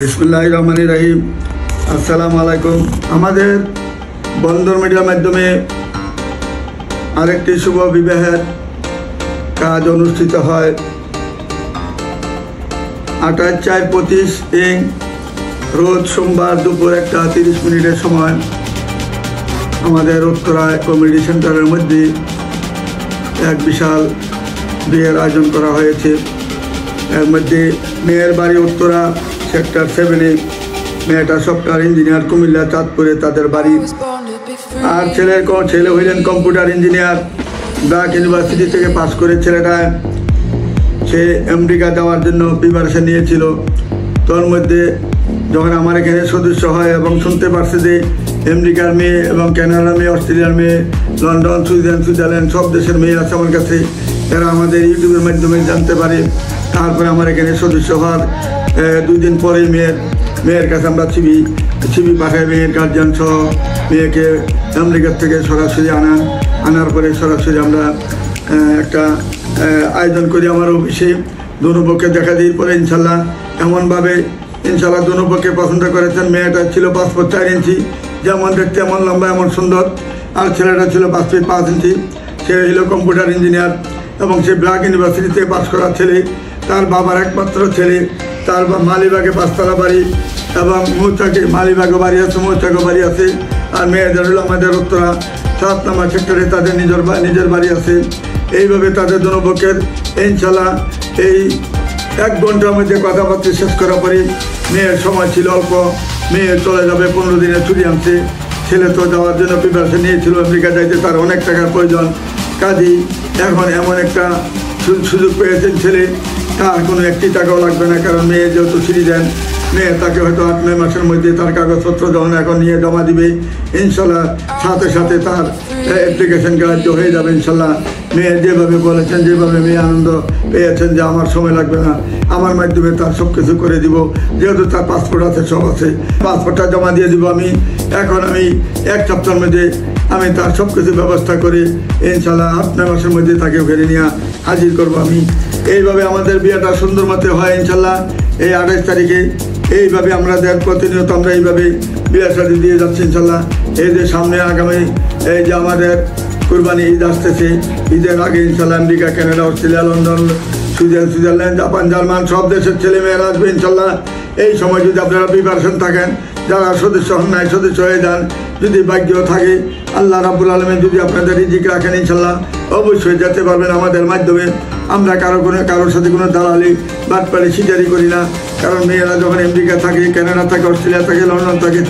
বিসমিল্লাহির রহমানির রহিম। আসসালামু আলাইকুম। আমাদের বন্দর মিডিয়ার মাধ্যমে আরেকটি শুভ বিবাহের কাজ অনুষ্ঠিত হয় 28/4/25 রোজ সোমবার দুপুর 1:30 সময় আমাদের উত্তরায় কমিউনিটি সেন্টারের মধ্যে এক বিশাল বিয়ের আয়োজন করা হয়েছে। এর মধ্যে মেয়ের বাড়ি উত্তরা সেক্টর 7-এ, মেয়েটা সফটওয়্যার ইঞ্জিনিয়ার কুমিল্লা চাঁদপুরে তাদের বাড়ি। আর ছেলে হইলেন কম্পিউটার ইঞ্জিনিয়ার, ব্র্যাক ইউনিভার্সিটি থেকে পাস করে ছেলেটা সে আমেরিকা যাওয়ার জন্য প্রিপারেশন নিয়েছিল। তোর মধ্যে যখন আমার এখানে সদস্য হয় এবং শুনতে পারছে যে আমেরিকার মেয়ে এবং কানাডার মেয়ে, অস্ট্রেলিয়ার মেয়ে, লন্ডন, সুইজারল্যান্ড সব দেশের মেয়ে আছে আমার কাছে, এরা আমাদের ইউটিউবের মাধ্যমে জানতে পারে। তারপরে আমার এখানে সদস্য হওয়ার 2 দিন পরেই মেয়ের কাছে আমরা ছবি পাঠাই, মেয়ের গার্জিয়ান সহ মেয়েকে আমেরিকার থেকে সরাসরি আনার পরে সরাসরি আমরা একটা আয়োজন করি আমার অফিসে। দুপক্ষে দেখা দিই পরে ইনশাল্লাহ এমনভাবে দুপক্ষে পছন্দ করেছেন। মেয়েটা ছিল 5 ফুট 4 ইঞ্চি, যেমন দেখতে এমন লম্বা এমন সুন্দর, আর ছেলেটা ছিল 5 ফিট 5 ইঞ্চি। সে হলো কম্পিউটার ইঞ্জিনিয়ার এবং সে ব্র্যাক ইউনিভার্সিটি থেকে পাস করা ছেলে। তার বাবার একমাত্র ছেলে। তার মালিবাগে 5তলা বাড়ি এবং মালিবাগে বাড়ি আছে, মৌচাকে বাড়ি আছে। আর মেয়েদের হলো আমাদের উত্তরা 7 নম্বর সেক্টরে তাদের নিজের বাড়ি আছে। এইভাবে তাদের দুপক্ষের ইনশাল্লাহ এই 1 ঘন্টার মধ্যে কথাবার্তা শেষ করার পরে মেয়ের সময় ছিল অল্প, মেয়ে চলে যাবে 15 দিনের ছুটি আনছে। ছেলে তো যাওয়ার জন্য প্রিপারেশন নিয়েছিল, আমেরিকা যাইতে তার অনেক টাকার প্রয়োজন। কাজেই এখন এমন একটা সুযোগ পেয়েছেন ছেলে, তার কোনো 1 টাকাও লাগবে না, কারণ মেয়ে যেহেতু ছুটি দেন, মেয়ে তাকে হয়তো 8-9 মাসের মধ্যে তার কাগজপত্র যখন এখন নিয়ে জমা দিবে ইনশাল্লাহ সাথে সাথে তার অ্যাপ্লিকেশন গ্রাহ্য হয়ে যাবে ইনশাল্লাহ। মেয়ে যেভাবে বলেছেন, যেভাবে মেয়ে আনন্দ পেয়েছেন যে আমার সময় লাগবে না, আমার মাধ্যমে তার সব কিছু করে দিব। যেহেতু তার পাসপোর্ট আছে, সব আছে, পাসপোর্টটা জমা দিয়ে দিব আমি। এখন আমি 1 সপ্তাহের মধ্যে আমি তার সব কিছু ব্যবস্থা করে ইনশাল্লাহ 8-9 মাসের মধ্যে তাকে ফেরে নিয়ে হাজির করবো আমি। এইভাবে আমাদের বিয়েটা সুন্দর মতো হয় ইনশাল্লাহ। এই 28 তারিখে এইভাবে আমরা প্রতিনিয়ত আমরা এইভাবে বিয়ে শাদী দিয়ে যাচ্ছি ইনশাল্লাহ। এই যে সামনে আগামী এই যে আমাদের কুরবানি ঈদ আসতেছে, ঈদের আগে ইনশাল্লাহ America, Canada, Australia, London, Switzerland, Japan, German সব দেশের ছেলে মেয়েরা আসবে ইনশাল্লাহ। এই সময় যদি আপনারা প্রিপারেশন থাকেন, যারা সদস্য হন নাই সদস্য হয়ে যান, যদি ভাগ্য থাকে আল্লাহ রাব্বুল আলামিন যদি আপনাদের রিজিক রাখেন ইনশাল্লাহ অবশ্যই যেতে পারবেন আমাদের মাধ্যমে। আমরা কারোর সাথে কোনো দালালি বাটপাড়ি সিটারি করি না, কারণ মেয়েরা যখন আমেরিকা থাকে, কানাডা থাকে, অস্ট্রেলিয়া থাকে, লন্ডন থাকে,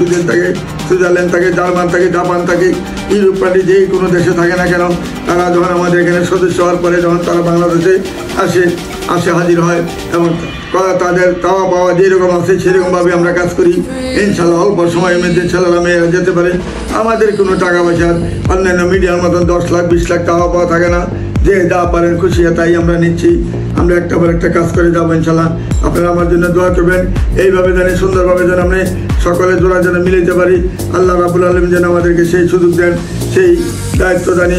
সুইজারল্যান্ড থাকে, জার্মান থাকে, জাপান থাকে, ইউরোপ পার্টি যেই কোনো দেশে থাকে না কেন, তারা যখন আমাদের এখানে সদস্য হওয়ার পরে যখন তারা বাংলাদেশে আসে হাজির হয় এবং তাদের চাওয়া পাওয়া যেরকম আছে সেরকমভাবে আমরা কাজ করি ইনশাল্লাহ। অল্প সময়ের মধ্যে ছেলেরা মেয়েরা যেতে পারে। আমাদের কোনো টাকা পয়সার অন্যান্য মিডিয়ার মতন 10 লাখ 20 লাখ চাওয়া পাওয়া থাকে না। যে যা পারেন খুশি তাই আমরা নিচ্ছি। আমরা একটা পর একটা কাজ করে যাবো ইনশাল্লাহ। আপনারা আমার জন্য দোয়া করবেন, এইভাবে জানি সুন্দরভাবে যেন আমরা সকলে জোড়া যেন মিলাইতে পারি। আল্লাহ রাব্বুল আলামিন যেন আমাদেরকে সেই সুযোগ দেন, সেই দায়িত্ব জানি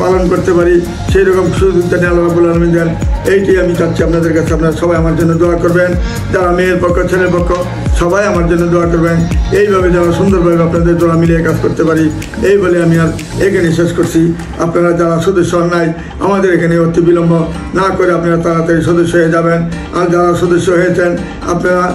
পালন করতে পারি, সেই রকম সুযোগ জানি আল্লাহ রাব্বুল আলামিন দেন। এইটি আমি চাচ্ছি আপনাদের কাছে। আপনারা সবাই আমার জন্য দোয়া করবেন, যারা মেয়ের পক্ষ ছেলের পক্ষ সবাই আমার জন্য দোয়া করবেন। এইভাবে যেন সুন্দরভাবে আপনাদের জোড়া মিলিয়ে কাজ করতে পারি, এই বলে আমি আর এখানে শেষ করছি। আপনারা যারা সদস্য হন নাই আমাদের এখানে অতি বিলম্ব না করে আপনারা তাড়াতাড়ি সদস্য হয়ে যাবেন। আর যারা সদস্য হয়েছেন আপনারা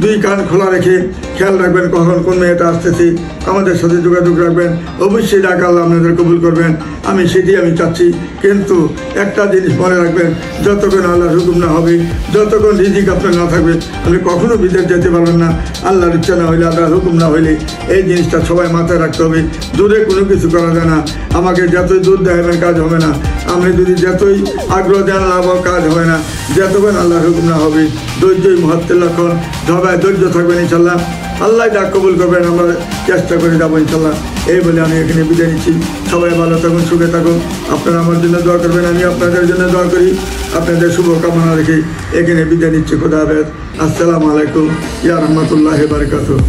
2 কান খোলা রেখে খেয়াল রাখবেন কখন কোন মেয়েটা আসতেছি, আমাদের সাথে যোগাযোগ রাখবেন। অবশ্যই ডাক আল্লাহ আপনাদের কবুল করবেন, আমি সেটি চাচ্ছি। কিন্তু একটা জিনিস মনে রাখবেন, যতক্ষণ আল্লাহর হুকুম না হবে, যতক্ষণ রিজিক আপনার না থাকবে, আপনি কখনো বিদেশ যেতে পারবেন না। আল্লাহর ইচ্ছা না হইলে, আল্লাহর হুকুম না হইলে, এই জিনিসটা সবাই মাথায় রাখতে হবে। দূরে কোনো কিছু করা যায় না। আমাকে যতই দূর দেখাবেন কাজ হবে না, আপনি যদি যতই আগ্রহ দেন লাভ কাজ হবে না। যতক্ষণ আল্লাহর হুকুম না হবে, ধৈর্যই মহত্বের লক্ষণ। সবাই ধৈর্য থাকবেন ইনশাল্লাহ। আল্লাহ ডাক কবুল করবেন, আমরা চেষ্টা করে যাবো ইনশাল্লাহ। এই বলে আমি এখানে বিদায় নিচ্ছি। সবাই ভালো থাকুন, সুখে থাকুন। আপনারা আমার জন্য দোয়া করবেন, আমি আপনাদের জন্য দোয়া করি। আপনাদের শুভকামনা রেখে এখানে বিদায় নিচ্ছি। খোদা হাফেজ। আসসালামু আলাইকুম ইয়া রাহমাতুল্লাহি ওয়া বারাকাতুহু।